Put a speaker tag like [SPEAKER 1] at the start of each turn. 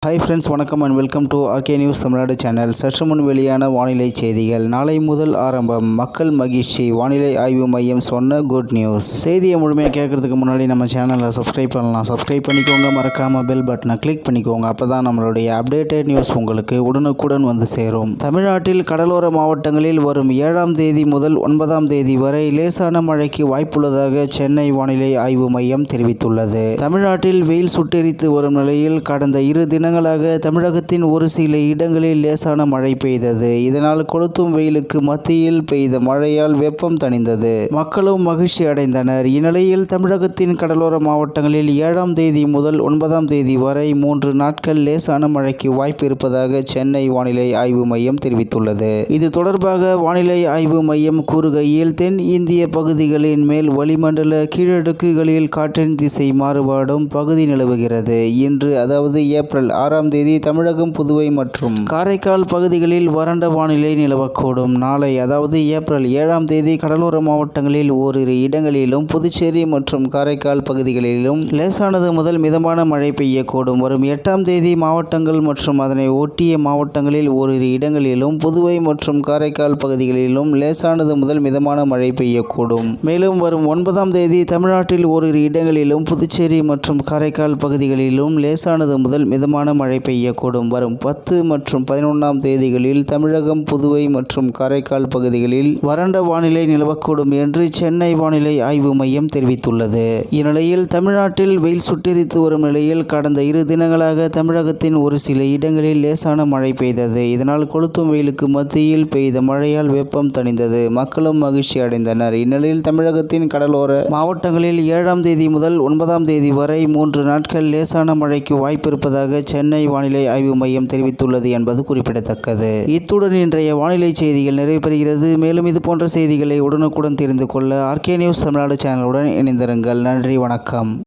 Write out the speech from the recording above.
[SPEAKER 1] Hi friends, வணக்கம் and welcome to RK news Tamil Nadu channel. சற்று முன் வெளியான வானிலை செய்திகள். நாளை முதல் ஆரம்பம், மக்கள் மகிழ்ச்சி. வானிலை ஆய்வு மையம் சொன்ன குட் நியூஸ். செய்தியை முழுமையாக கேட்கறதுக்கு முன்னாடி நம்ம சேனலை சப்ஸ்கிரைப் பண்ணலாம். சப்ஸ்கிரைப் பண்ணிக்கோங்க, மறக்காம பெல் பட்டனை கிளிக் பண்ணிக்கோங்க. அப்போ தான் நம்மளுடைய அப்டேட்டட் நியூஸ் உங்களுக்கு உடனுக்குடன் வந்து சேரும். தமிழ்நாட்டில் கடலோர மாவட்டங்களில் வரும் 7ஆம் தேதி முதல் 9ஆம் தேதி வரை லேசான மழைக்கு வாய்ப்புள்ளதாக சென்னை வானிலை ஆய்வு மையம் தெரிவித்துள்ளது. தமிழ்நாட்டில் வெயில் சுட்டெரித்து வரும் நிலையில் கடந்த 2 தினங்களாக தமிழகத்தின் ஒரு சில இடங்களில் லேசான மழை பெய்தது. இதனால் கொளுத்தும் வெயிலுக்கு மத்தியில் பெய்த மழையால் வெப்பம் தணிந்தது. மக்களும் மகிழ்ச்சி அடைந்தனர். இந்நிலையில் தமிழகத்தின் கடலோர மாவட்டங்களில் 7ஆம் தேதி முதல் 9ஆம் தேதி வரை 3 நாட்கள் லேசான மழைக்கு வாய்ப்பு இருப்பதாக சென்னை வானிலை ஆய்வு மையம் தெரிவித்துள்ளது. இது தொடர்பாக வானிலை ஆய்வு மையம் கூறுகையில், தென் இந்திய பகுதிகளின் மேல் வளிமண்டல கீழடுக்குகளில் காற்றின் திசை மாறுபாடும் பகுதி நிலவுகிறது. இன்று, அதாவது ஏப்ரல் 6ஆம் தேதி தமிழகம், புதுவை மற்றும் காரைக்கால் பகுதிகளில் வறண்ட வானிலை நிலவக்கூடும். நாளை, அதாவது ஏப்ரல் 7ஆம் தேதி கடலோர மாவட்டங்களில் ஓரிரு இடங்களிலும், புதுச்சேரி மற்றும் காரைக்கால் பகுதிகளிலும் லேசானது முதல் மிதமான மழை பெய்யக்கூடும். வரும் 8ஆம் தேதி மாவட்டங்கள் மற்றும் அதனை ஒட்டிய மாவட்டங்களில் ஓரிரு இடங்களிலும், புதுவை மற்றும் காரைக்கால் பகுதிகளிலும் லேசானது முதல் மிதமான மழை பெய்யக்கூடும். மேலும் வரும் 9ஆம் தேதி தமிழ்நாட்டில் ஓரிரு இடங்களிலும், புதுச்சேரி மற்றும் காரைக்கால் பகுதிகளிலும் லேசானது முதல் மிதமான மழை பெய்யக்கூடும். வரும் 10 மற்றும் 11ஆம் தேதிகளில் தமிழகம், புதுவை மற்றும் காரைக்கால் பகுதிகளில் வறண்ட வானிலை நிலவக்கூடும் என்று சென்னை வானிலை ஆய்வு மையம் தெரிவித்துள்ளது. இந்நிலையில் தமிழ்நாட்டில் வெயில் சுட்டெரித்து வரும் நிலையில் கடந்த 2 தினங்களாக தமிழகத்தின் ஒரு சில இடங்களில் லேசான மழை பெய்தது. இதனால் கொளுத்தும் வெயிலுக்கு மத்தியில் பெய்த மழையால் வெப்பம் தணிந்தது. மக்களும் மகிழ்ச்சி அடைந்தனர். இந்நிலையில் தமிழகத்தின் கடலோர மாவட்டங்களில் 7ஆம் தேதி முதல் 9ஆம் தேதி வரை 3 நாட்கள் லேசான மழைக்கு வாய்ப்பு இருப்பதாக சென்னை வானிலை ஆய்வு மையம் தெரிவித்துள்ளது என்பது குறிப்பிடத்தக்கது. இத்துடன் இன்றைய வானிலை செய்திகள் நிறைவு பெறுகிறது. மேலும் இது போன்ற செய்திகளை உடனுக்குடன் தெரிந்து கொள்ள ஆர்கே நியூஸ் தமிழ்நாடு சேனலுடன் இணைந்திருங்கள். நன்றி, வணக்கம்.